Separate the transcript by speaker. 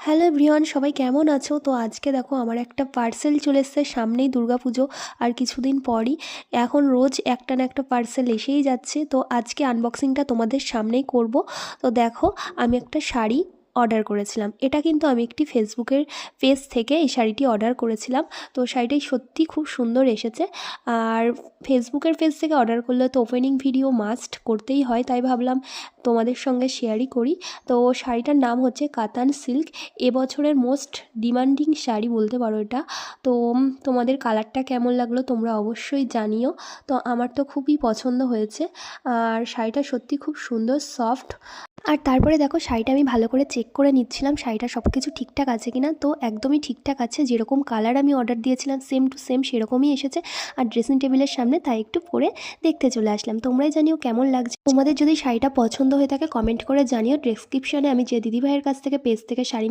Speaker 1: Hello everyone, সবাই কেমন আছো? তো আজকে দেখো আমার একটা পার্সেল চলে এসেছে। সামনেই দুর্গাপুজো আর কিছুদিন পরই। এখন রোজ একটা না একটা পার্সেল এসেই যাচ্ছে। তো আজকে আনবক্সিংটা তোমাদের সামনেই করব। তো দেখো, আমি একটা শাড়ি অর্ডার করেছিলাম। এটা কিন্তু আমি একটি ফেসবুকের পেজ থেকে এই শাড়িটি অর্ডার করেছিলাম। তো শাড়িটি সত্যি খুব সুন্দর এসেছে। আর ফেসবুকের পেজ থেকে অর্ডার করলে তো ওপেনিং ভিডিও মাস্ট করতেই হয়, তাই ভাবলাম তোমাদের সঙ্গে শেয়ারই করি। তো শাড়িটার নাম হচ্ছে কাতান সিল্ক। এবছরের মোস্ট ডিমান্ডিং শাড়ি বলতে পারো এটা। তো তোমাদের কালারটা কেমন লাগলো তোমরা অবশ্যই জানিও। তো আমার তো খুবই পছন্দ হয়েছে। আর শাড়িটা সত্যি খুব সুন্দর, সফট। আর তারপরে দেখো, শাড়িটা আমি ভালো করে চেক করে নিচ্ছিলাম শাড়িটা সব কিছু ঠিকঠাক আছে কিনা। তো একদমই ঠিকঠাক আছে, যেরকম কালার আমি অর্ডার দিয়েছিলাম সেম টু সেম সেরকমই এসেছে। আর ড্রেসিং টেবিলের সামনে তাই একটু পরে দেখতে চলে আসলাম। তোমরাই জানিও কেমন লাগছে। তোমাদের যদি শাড়িটা পছন্দ হয়ে থাকে কমেন্ট করে জানিও। ডেসক্রিপশনে আমি যে দিদিভাইয়ের কাছ থেকে পেজ থেকে শাড়ি